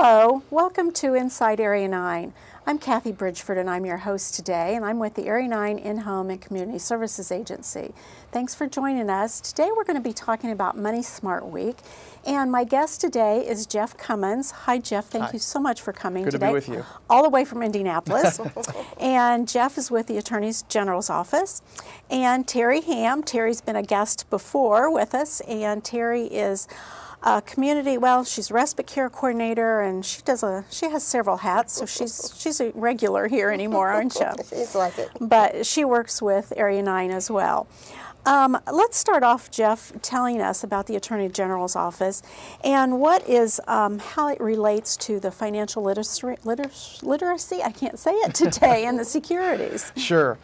Hello, welcome to Inside Area 9. I'm Kathy Bridgford and I'm your host today, and I'm with the Area 9 In-Home and Community Services Agency. Thanks for joining us. Today we're going to be talking about Money Smart Week, and my guest today is Jeff Cummins. Hi Jeff, thank you so much for coming today. Good to be with you. All the way from Indianapolis. And Jeff is with the Attorney General's office. And Terri Hamm. Terri's been a guest before with us, and Terri is community, well, she's respite care coordinator, and she has several hats, so she's a regular here anymore, aren't you? It's like it. But she works with Area 9 as well. Let's start off, Jeff, telling us about the Attorney General's office and what is how it relates to the financial literacy, I can't say it today, and the securities. Sure.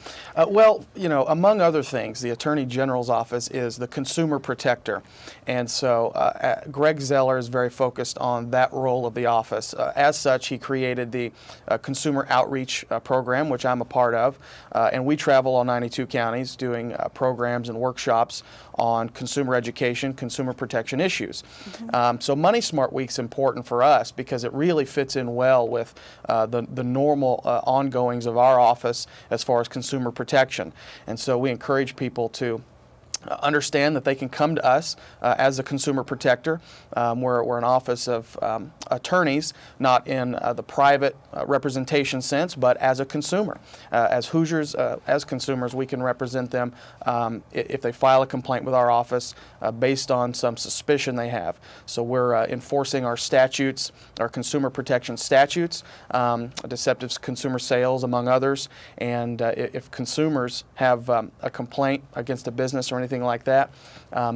Well, you know, among other things, the Attorney General's office is the consumer protector. And so Greg Zeller is very focused on that role of the office. As such, he created the Consumer Outreach Program, which I'm a part of, and we travel all 92 counties doing programs and workshops on consumer education, consumer protection issues. So Money Smart Week's important for us because it really fits in well with the normal ongoings of our office as far as consumer protection. And so we encourage people to understand that they can come to us as a consumer protector. We're an office of attorneys, not in the private representation sense, but as a consumer. As Hoosiers, as consumers, we can represent them if they file a complaint with our office based on some suspicion they have. So we're enforcing our statutes, our consumer protection statutes, deceptive consumer sales, among others. And if consumers have a complaint against a business or anything like that,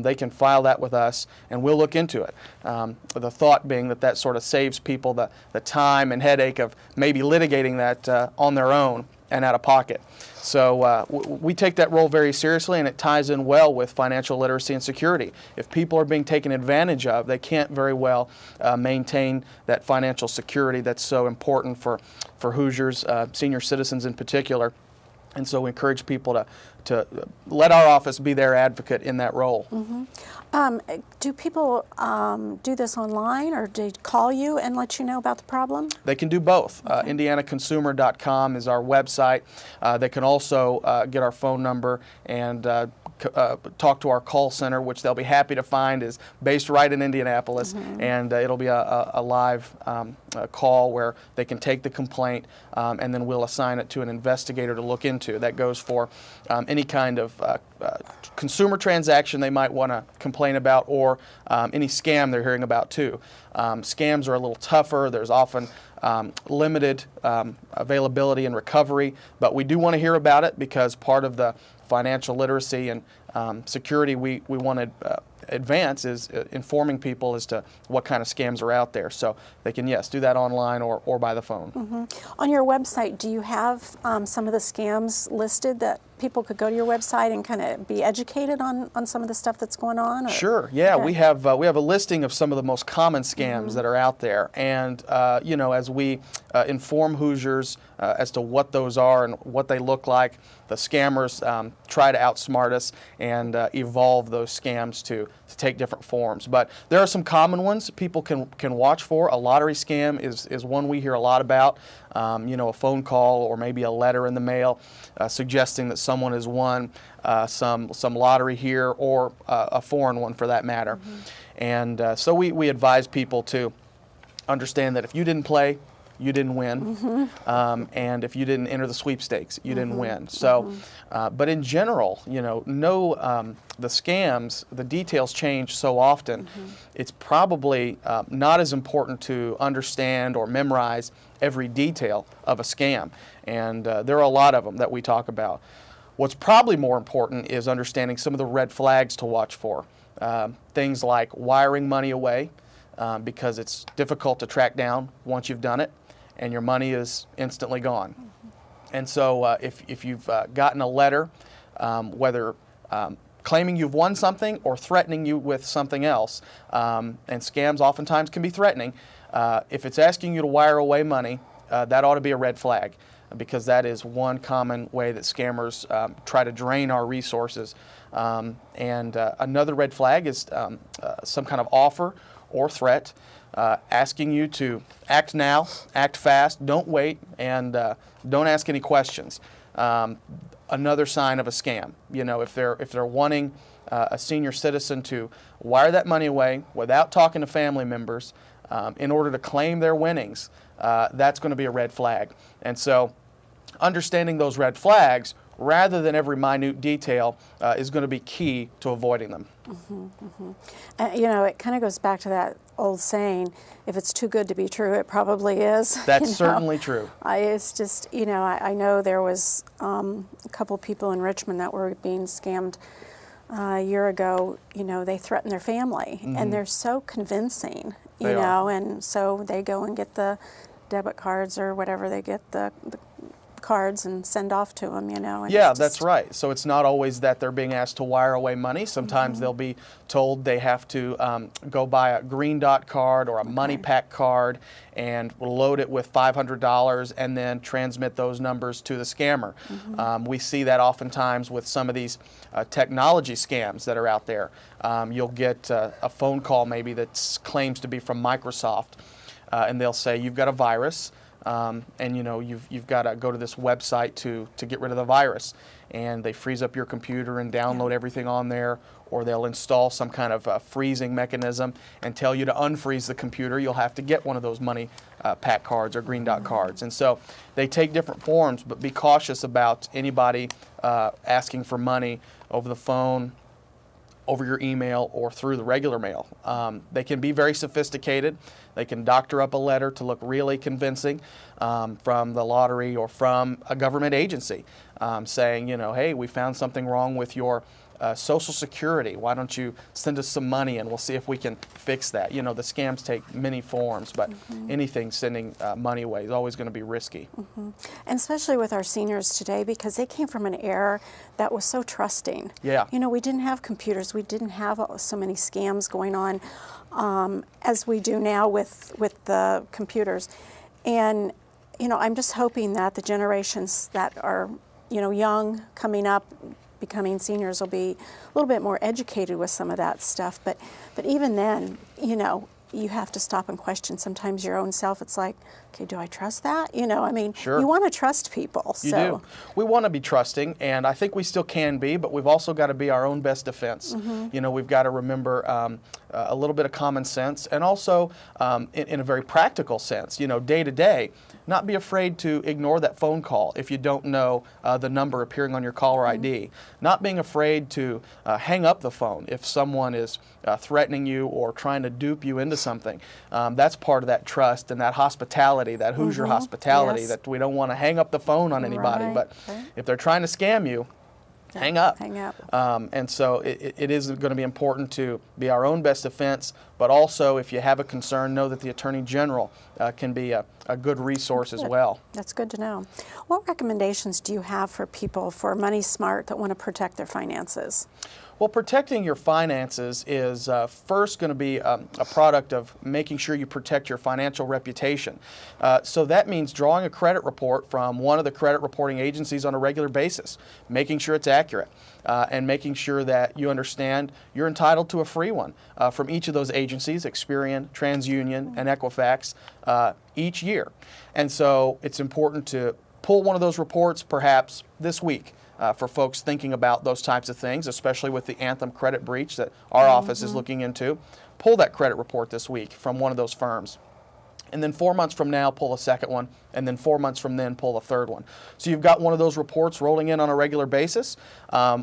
they can file that with us and we'll look into it. The thought being that that sort of saves people the time and headache of maybe litigating that on their own and out of pocket. So we take that role very seriously, and it ties in well with financial literacy and security. If people are being taken advantage of, they can't very well maintain that financial security that's so important for Hoosiers, senior citizens in particular. And so we encourage people to let our office be their advocate in that role. Do people do this online, or do they call you and let you know about the problem? They can do both. Okay. IndianaConsumer.com is our website. They can also get our phone number and talk to our call center, which they'll be happy to find is based right in Indianapolis. And it'll be a live call where they can take the complaint and then we'll assign it to an investigator to look into. That goes for any kind of consumer transaction they might want to complain about, or any scam they're hearing about too. Scams are a little tougher. There's often limited availability and recovery, but we do want to hear about it because part of the financial literacy and security we want to advance is informing people as to what kind of scams are out there. So they can, yes, do that online or by the phone. On your website, do you have some of the scams listed that people could go to your website and kind of be educated on some of the stuff that's going on? Or? Sure. Yeah, Okay. we have a listing of some of the most common scams that are out there, and you know, as we inform Hoosiers as to what those are and what they look like, the scammers try to outsmart us and evolve those scams to take different forms. But there are some common ones people can watch for. A lottery scam is one we hear a lot about. You know, a phone call or maybe a letter in the mail suggesting that someone has won some lottery here, or a foreign one for that matter. And so we advise people to understand that if you didn't play, you didn't win, and if you didn't enter the sweepstakes, you didn't win. So, but in general, you know, the scams, the details change so often, it's probably not as important to understand or memorize every detail of a scam. And there are a lot of them that we talk about. What's probably more important is understanding some of the red flags to watch for. Things like wiring money away, because it's difficult to track down once you've done it, and your money is instantly gone. And so if you've gotten a letter, whether claiming you've won something or threatening you with something else, and scams oftentimes can be threatening, if it's asking you to wire away money, that ought to be a red flag, because that is one common way that scammers try to drain our resources. And another red flag is some kind of offer or threat, asking you to act now, act fast, don't wait, and don't ask any questions. Another sign of a scam. If they're wanting a senior citizen to wire that money away without talking to family members in order to claim their winnings, that's going to be a red flag. And so understanding those red flags rather than every minute detail is going to be key to avoiding them. It kind of goes back to that old saying, if it's too good to be true, it probably is. That's certainly true. It's just, I know there was a couple people in Richmond that were being scammed a year ago. They threatened their family, and they're so convincing, and so they go and get the debit cards or whatever, they get the cards and send off to them, And yeah, that's right. So it's not always that they're being asked to wire away money. Sometimes they'll be told they have to go buy a Green Dot card or a Money Pack card and load it with $500 and then transmit those numbers to the scammer. We see that oftentimes with some of these technology scams that are out there. You'll get a phone call maybe that claims to be from Microsoft, and they'll say, you've got a virus. And you've got to go to this website to get rid of the virus, and they freeze up your computer and download everything on there, or they'll install some kind of freezing mechanism and tell you to unfreeze the computer. You'll have to get one of those Money Pack cards or Green Dot cards. And so they take different forms, but be cautious about anybody asking for money over the phone, over your email, or through the regular mail. They can be very sophisticated. They can doctor up a letter to look really convincing from the lottery or from a government agency saying, hey, we found something wrong with your Social Security. Why don't you send us some money and we'll see if we can fix that. The scams take many forms, but anything sending money away is always going to be risky. And especially with our seniors today, because they came from an era that was so trusting. Yeah. We didn't have computers. We didn't have so many scams going on as we do now with the computers. And, I'm just hoping that the generations that are, young, coming up, becoming seniors will be a little bit more educated with some of that stuff. But even then, you have to stop and question sometimes your own self. It's like, okay, do I trust that? Sure. You want to trust people. You do. We want to be trusting, and I think we still can be, but we've also got to be our own best defense. We've got to remember a little bit of common sense, and also in a very practical sense, day to day, not be afraid to ignore that phone call if you don't know the number appearing on your caller ID. Not being afraid to hang up the phone if someone is threatening you or trying to dupe you into something. That's part of that trust and that hospitality, that Hoosier hospitality, that we don't want to hang up the phone on anybody. But if they're trying to scam you, hang up. And so it is going to be important to be our own best defense, but also if you have a concern, know that the Attorney General can be a good resource as well. That's good to know. What recommendations do you have for people for Money Smart that want to protect their finances? Well, protecting your finances is first going to be a product of making sure you protect your financial reputation. So that means drawing a credit report from one of the credit reporting agencies on a regular basis, making sure it's accurate, and making sure that you understand you're entitled to a free one from each of those agencies, Experian, TransUnion, and Equifax, each year. And so it's important to pull one of those reports perhaps this week. For folks thinking about those types of things, especially with the Anthem credit breach that our office is looking into. Pull that credit report this week from one of those firms. And then 4 months from now, pull a second one. And then 4 months from then, pull a third one. So you've got one of those reports rolling in on a regular basis,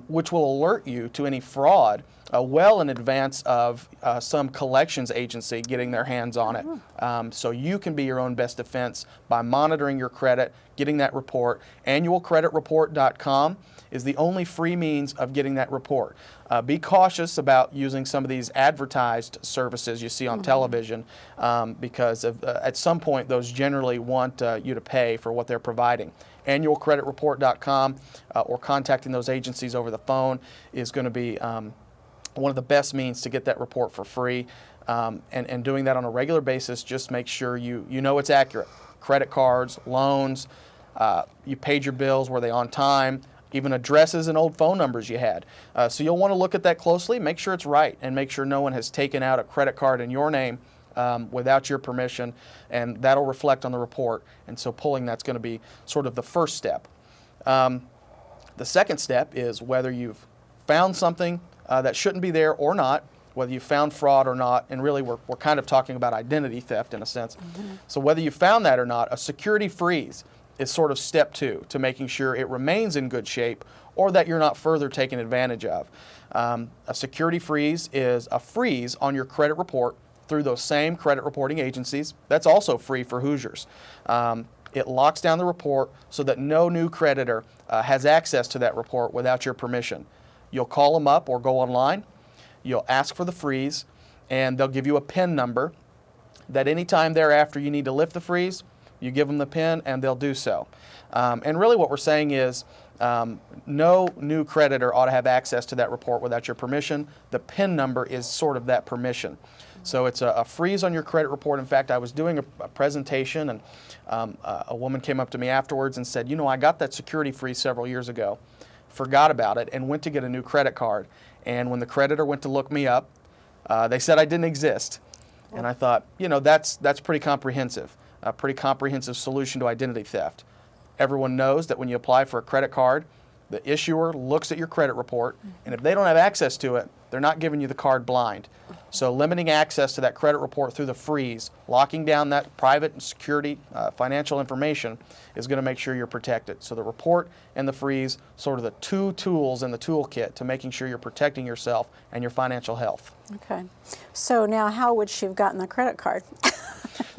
which will alert you to any fraud well in advance of some collections agency getting their hands on it. So you can be your own best defense by monitoring your credit, getting that report. Annualcreditreport.com is the only free means of getting that report. Be cautious about using some of these advertised services you see on television because at some point those generally want you to pay for what they're providing. Annualcreditreport.com or contacting those agencies over the phone is going to be one of the best means to get that report for free. And doing that on a regular basis, just make sure you know it's accurate. Credit cards, loans, you paid your bills, were they on time? even addresses and old phone numbers you had. So you'll want to look at that closely, make sure it's right, and make sure no one has taken out a credit card in your name without your permission, and that'll reflect on the report. And so pulling that's going to be sort of the first step. The second step is whether you've found something that shouldn't be there or not, whether you found fraud or not, and really we're kind of talking about identity theft in a sense. So whether you found that or not, a security freeze is sort of step 2 to making sure it remains in good shape or that you're not further taken advantage of. A security freeze is a freeze on your credit report through those same credit reporting agencies. That's also free for Hoosiers. It locks down the report so that no new creditor has access to that report without your permission. You'll call them up or go online. You'll ask for the freeze, and they'll give you a PIN number that anytime thereafter you need to lift the freeze, you give them the PIN and they'll do so. And really what we're saying is no new creditor ought to have access to that report without your permission. The PIN number is sort of that permission. So it's a freeze on your credit report. In fact, I was doing a presentation, and a woman came up to me afterwards and said, you know, I got that security freeze several years ago, forgot about it, and went to get a new credit card. And when the creditor went to look me up, they said I didn't exist. And I thought, you know, that's pretty comprehensive, a pretty comprehensive solution to identity theft. Everyone knows that when you apply for a credit card, the issuer looks at your credit report, and if they don't have access to it, they're not giving you the card blind. So limiting access to that credit report through the freeze, locking down that private and security financial information is going to make sure you're protected. So the report and the freeze, sort of the 2 tools in the toolkit to making sure you're protecting yourself and your financial health. Okay. So now how would she have gotten the credit card?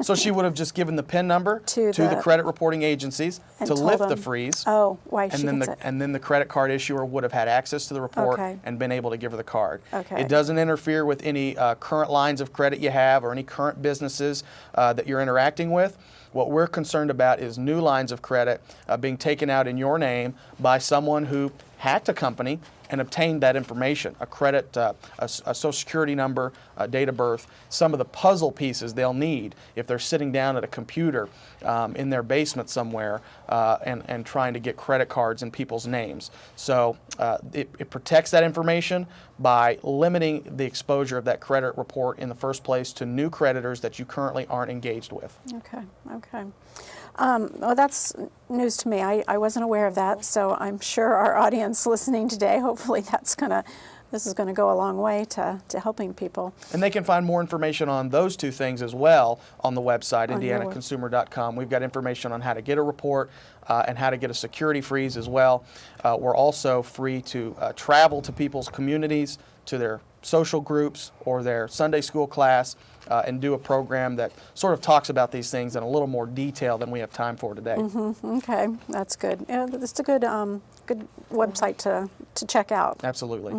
So she would have just given the PIN number to the credit reporting agencies to lift the freeze. Oh, why she and gets it. And then the credit card issuer would have had access to the report Okay. and been able to give her the card. Okay. It doesn't interfere with any current lines of credit you have or any current businesses that you're interacting with. What we're concerned about is new lines of credit being taken out in your name by someone who hacked a company and obtained that information, a credit, a social security number, a date of birth, some of the puzzle pieces they'll need if they're sitting down at a computer in their basement somewhere and trying to get credit cards in people's names. So it protects that information by limiting the exposure of that credit report in the first place to new creditors that you currently aren't engaged with. Okay, okay. Well, that's news to me. I wasn't aware of that, so I'm sure our audience listening today, hopefully this is going to go a long way to helping people. And they can find more information on those 2 things as well on the website, indianaconsumer.com. We've got information on how to get a report and how to get a security freeze as well. We're also free to travel to people's communities, to their social groups or their Sunday school class, and do a program that sort of talks about these things in a little more detail than we have time for today. Okay, that's good. Yeah, it's a good good website to check out. Absolutely.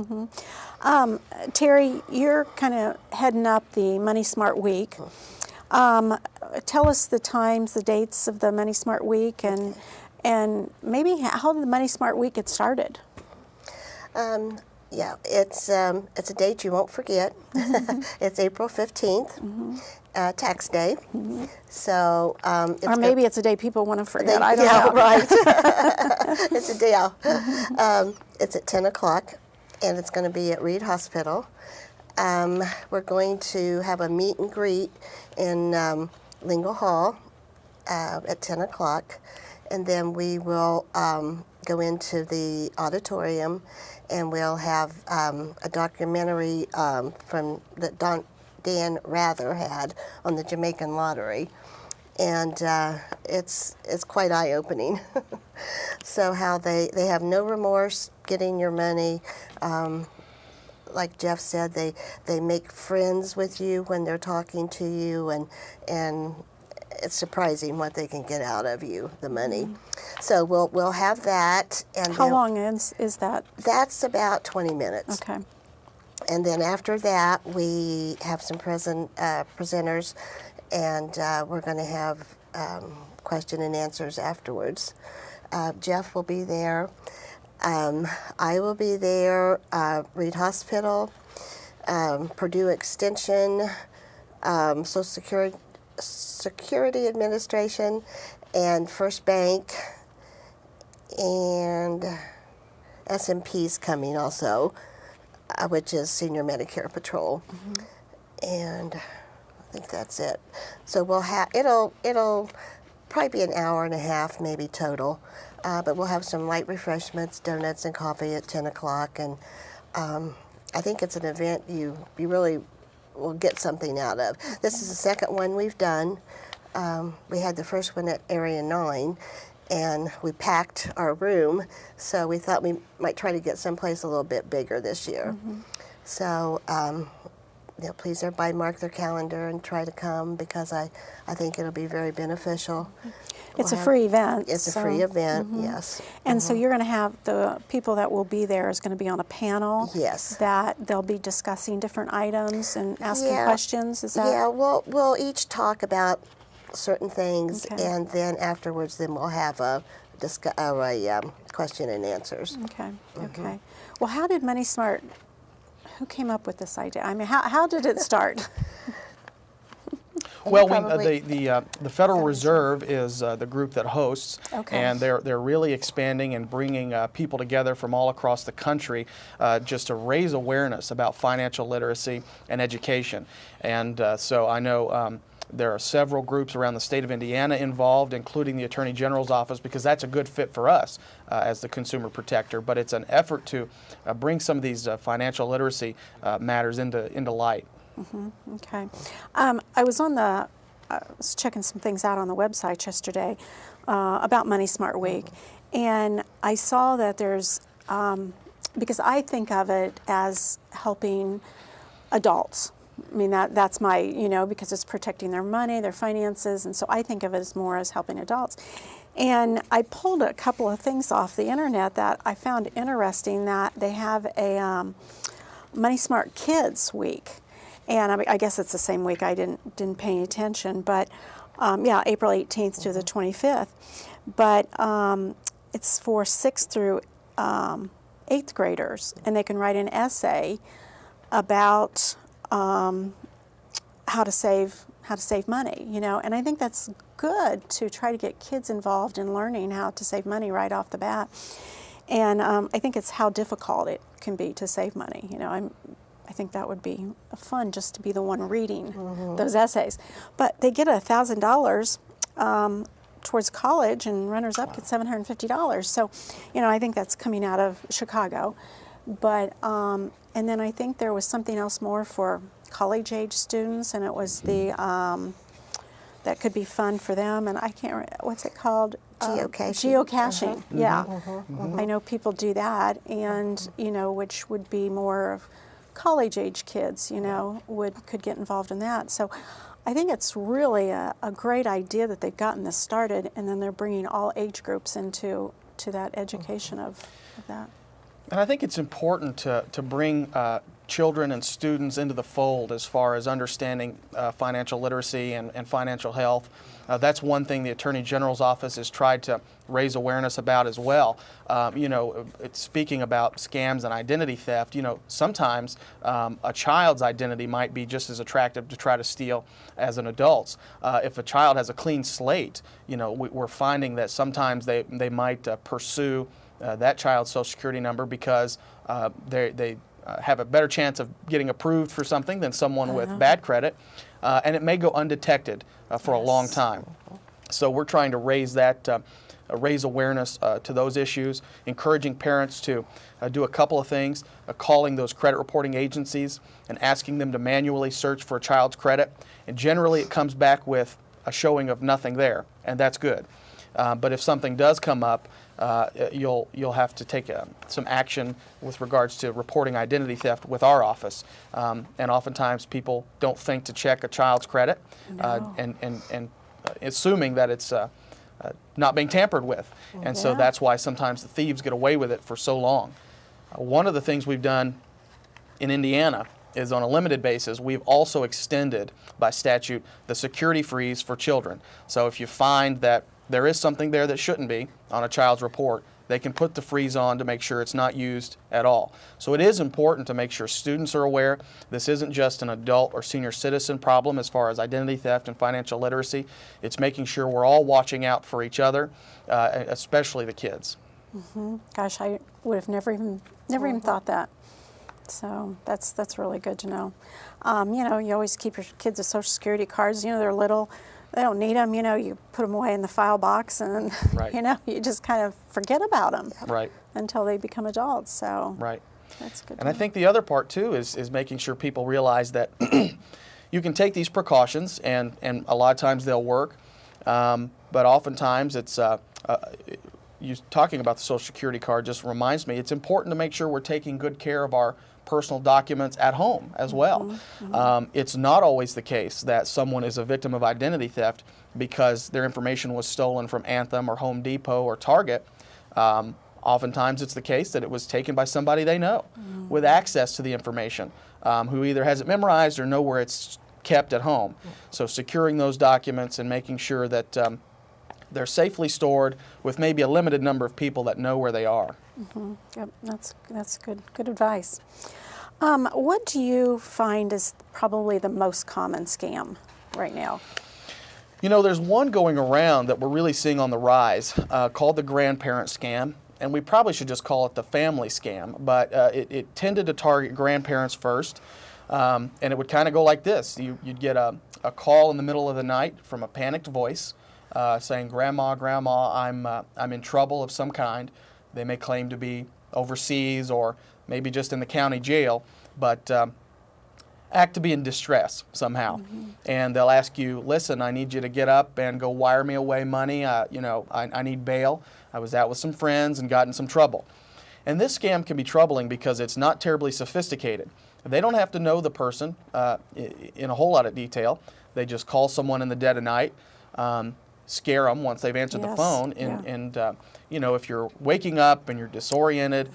Terri, you're kind of heading up the Money Smart Week. Tell us the times, the dates of the Money Smart Week, and maybe how did the Money Smart Week get started? Yeah, it's a date you won't forget. It's April 15th, tax day. So or maybe it's a day people want to forget. I don't know. Right. It's a day out. It's at 10 o'clock, and it's going to be at Reed Hospital. We're going to have a meet and greet in Lingle Hall at 10 o'clock, and then we will go into the auditorium, and we'll have a documentary from that Dan Rather had on the Jamaican lottery, and it's quite eye-opening. So how they have no remorse getting your money. Like Jeff said, they make friends with you when they're talking to you, and it's surprising what they can get out of you, the money. So we'll have that. And how long is that? That's about 20 minutes. Okay. And then after that, we have some presenters, and we're going to have question and answers afterwards. Jeff will be there. I will be there. Reed Hospital, Purdue Extension, Social Security Administration, and First Bank, and SMP's coming also, which is Senior Medicare Patrol. And I think that's it. So we'll have, it'll probably be an hour and a half maybe total. But we'll have some light refreshments, donuts and coffee at 10 o'clock. And I think it's an event you really will get something out of. This is the second one we've done. We had the first one at Area 9, and we packed our room, so we thought we might try to get someplace a little bit bigger this year. So please everybody mark their calendar and try to come, because I think it'll be very beneficial. It's a free event. It's a free event, yes. And so you're going to have the people that will be there is going to be on a panel. Yes. That they'll be discussing different items and asking questions. Is that? Yeah. We'll each talk about certain things, and then afterwards, then we'll have a question and answers. Okay. Okay. Well, how did Money Smart? Who came up with this idea? I mean, how did it start? Well, the Federal Reserve is the group that hosts, and they're really expanding and bringing people together from all across the country just to raise awareness about financial literacy and education. And so I know there are several groups around the state of Indiana involved, including the Attorney General's office, because that's a good fit for us as the consumer protector. But it's an effort to bring some of these financial literacy matters into light. Okay. I was checking some things out on the website yesterday about Money Smart Week, and I saw that there's, because I think of it as helping adults. I mean, that's my, because it's protecting their money, their finances, and so I think of it as more as helping adults. And I pulled a couple of things off the internet that I found interesting, that they have a Money Smart Kids Week. And I guess it's the same week. I didn't pay any attention, but April 18th to the 25th. But it's for 6th through 8th graders, and they can write an essay about how to save money. And I think that's good to try to get kids involved in learning how to save money right off the bat. And I think it's how difficult it can be to save money. I think that would be fun, just to be the one reading those essays. But they get $1,000 towards college, and runners-up get $750. So, I think that's coming out of Chicago. But and then I think there was something else more for college-age students, and it was the that could be fun for them. And I can't remember, what's it called? Geocaching. Yeah, I know people do that, and which would be more of college-age kids, could get involved in that. So I think it's really a great idea that they've gotten this started, and then they're bringing all age groups into that education of that. And I think it's important to bring children and students into the fold as far as understanding financial literacy and financial health. That's one thing the Attorney General's office has tried to raise awareness about as well. Speaking about scams and identity theft, sometimes a child's identity might be just as attractive to try to steal as an adult's. If a child has a clean slate, we're finding that sometimes they might pursue that child's Social Security number because they have a better chance of getting approved for something than someone with bad credit, and it may go undetected for a long time. So we're trying to raise awareness to those issues, encouraging parents to do a couple of things, calling those credit reporting agencies and asking them to manually search for a child's credit. And generally it comes back with a showing of nothing there, and that's good. But if something does come up, you'll have to take some action with regards to reporting identity theft with our office. And oftentimes people don't think to check a child's credit, and assuming that it's not being tampered with. And so that's why sometimes the thieves get away with it for so long. One of the things we've done in Indiana is, on a limited basis, we've also extended by statute the security freeze for children. So if you find that there is something there that shouldn't be on a child's report, they can put the freeze on to make sure it's not used at all. So it is important to make sure students are aware this isn't just an adult or senior citizen problem as far as identity theft and financial literacy. It's making sure we're all watching out for each other, especially the kids. Gosh, I would have never even thought that. So that's really good to know. You know, you always keep your kids' Social Security cards. You know, they're little, they don't need them. You know, you put them away in the file box, and Right. you know, you just kind of forget about them Right. until they become adults. So Right. that's good. And I think the other part too is making sure people realize that you can take these precautions, and a lot of times they'll work, but oftentimes it's you talking about the Social Security card just reminds me it's important to make sure we're taking good care of our personal documents at home as well. It's not always the case that someone is a victim of identity theft because their information was stolen from Anthem or Home Depot or Target. Oftentimes it's the case that it was taken by somebody they know with access to the information, who either has it memorized or know where it's kept at home. So securing those documents and making sure that they're safely stored with maybe a limited number of people that know where they are. Yep, that's good advice. What do you find is probably the most common scam right now? You know, there's one going around that we're really seeing on the rise called the grandparent scam. And we probably should just call it the family scam, but it tended to target grandparents first. And it would kind of go like this. You'd get a call in the middle of the night from a panicked voice saying, Grandma, I'm in trouble of some kind. They may claim to be overseas or maybe just in the county jail, but act to be in distress somehow. And they'll ask you, listen, I need you to get up and go wire me away money. You know, I need bail. I was out with some friends and got in some trouble. And this scam can be troubling because it's not terribly sophisticated. They don't have to know the person in a whole lot of detail. They just call someone in the dead of night, scare them once they've answered the phone, and you know, if you're waking up and you're disoriented,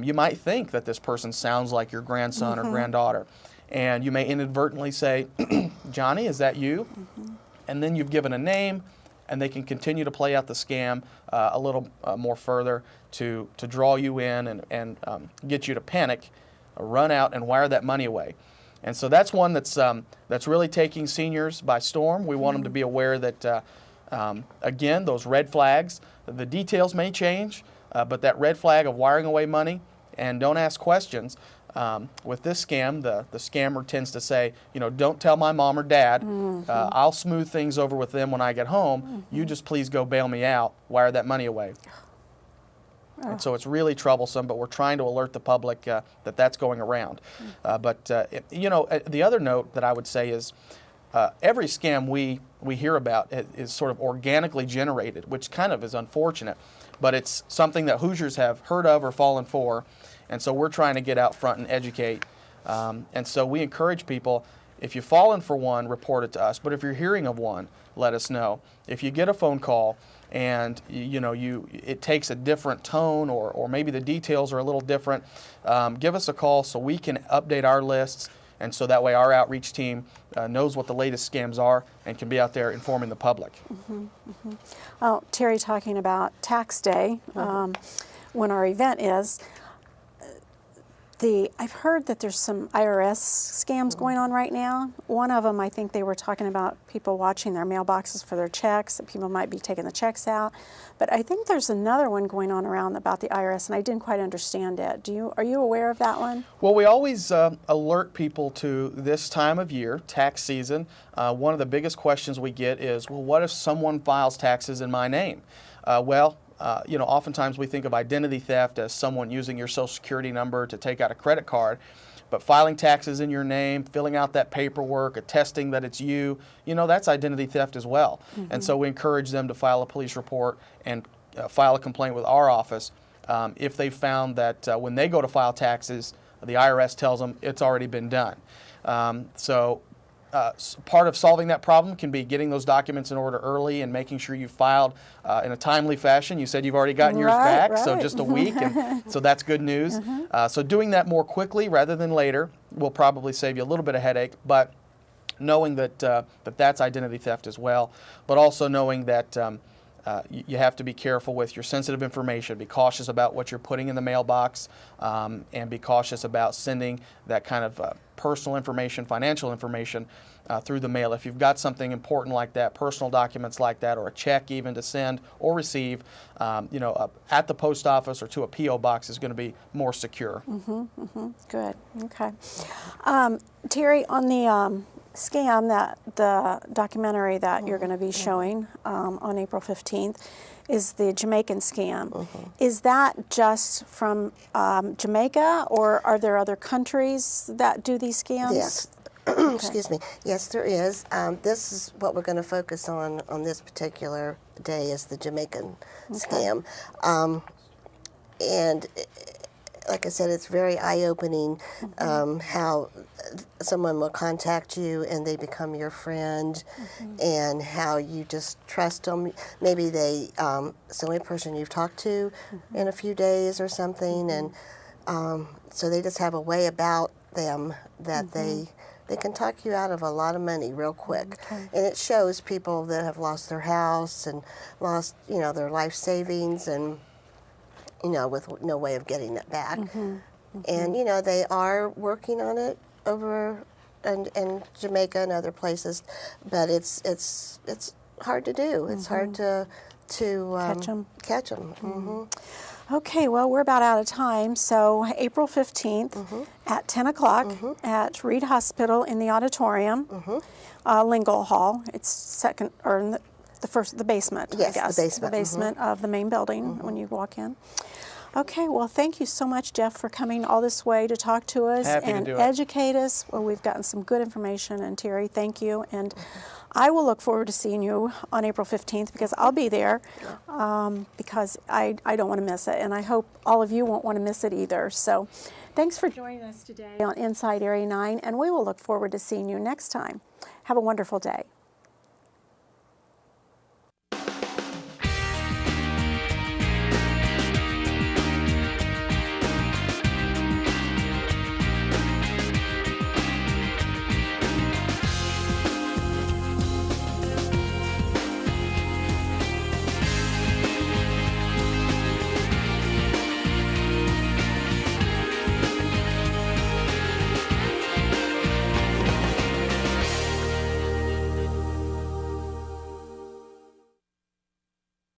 you might think that this person sounds like your grandson or granddaughter, and you may inadvertently say, Johnny, is that you? And then you've given a name, and they can continue to play out the scam a little more further to draw you in and get you to panic, run out and wire that money away. And so that's one that's really taking seniors by storm. We want them to be aware that, again, those red flags, the details may change, but that red flag of wiring away money and don't ask questions. With this scam, the scammer tends to say, you know, don't tell my mom or dad. I'll smooth things over with them when I get home. You just please go bail me out, wire that money away. And so it's really troublesome, but we're trying to alert the public that that's going around. You know, the other note that I would say is every scam we hear about is sort of organically generated, which kind of is unfortunate, but it's something that Hoosiers have heard of or fallen for, and so we're trying to get out front and educate. And so we encourage people, if you've fallen for one, report it to us, but if you're hearing of one, let us know. If you get a phone call and it takes a different tone or maybe the details are a little different, give us a call so we can update our lists, and so that way our outreach team knows what the latest scams are and can be out there informing the public. Oh, Terry, talking about tax day, when our event is, I've heard that there's some IRS scams going on right now. One of them, I think they were talking about people watching their mailboxes for their checks, that people might be taking the checks out. But I think there's another one going on around about the IRS, and I didn't quite understand it. Are you aware of that one? Well, we always alert people to this time of year, tax season. One of the biggest questions we get is, well, what if someone files taxes in my name? You know, oftentimes we think of identity theft as someone using your Social Security number to take out a credit card, but filing taxes in your name, filling out that paperwork, attesting that it's you, you know, that's identity theft as well. And so we encourage them to file a police report and file a complaint with our office if they found that when they go to file taxes, the IRS tells them it's already been done. Part of solving that problem can be getting those documents in order early and making sure you filed in a timely fashion. You said you've already gotten yours back, so just a week, and so that's good news. So doing that more quickly rather than later will probably save you a little bit of headache, but knowing that that's identity theft as well, but also knowing that you have to be careful with your sensitive information, be cautious about what you're putting in the mailbox, and be cautious about sending that kind of personal information, financial information through the mail. If you've got something important like that, personal documents like that, or a check even to send or receive, at the post office or to a P.O. box is going to be more secure. Good. Okay. Terri, on the scam, that the documentary that you're going to be showing on April 15th is the Jamaican scam. Is that just from Jamaica, or are there other countries that do these scams? Yes. Excuse me. Yes, there is. This is what we're going to focus on this particular day, is the Jamaican scam. And like I said, it's very eye-opening how someone will contact you and they become your friend, and how you just trust them. Maybe it's the only person you've talked to in a few days or something, and so they just have a way about them that they can talk you out of a lot of money real quick. And it shows people that have lost their house and lost, their life savings, and with no way of getting it back. And they are working on it over in Jamaica and other places, but it's hard to do. It's hard to catch them. Okay, well, we're about out of time, so April 15th at 10 o'clock at Reed Hospital in the auditorium, Lingle Hall. It's second, or in the basement, Yes, I guess. the basement. The basement of the main building when you walk in. Okay, well, thank you so much, Jeff, for coming all this way to talk to us and educate us. Well, we've gotten some good information, and Terri, thank you. And I will look forward to seeing you on April 15th, because I'll be there, because I don't want to miss it, and I hope all of you won't want to miss it either. So thanks for joining us today on Inside Area 9, and we will look forward to seeing you next time. Have a wonderful day.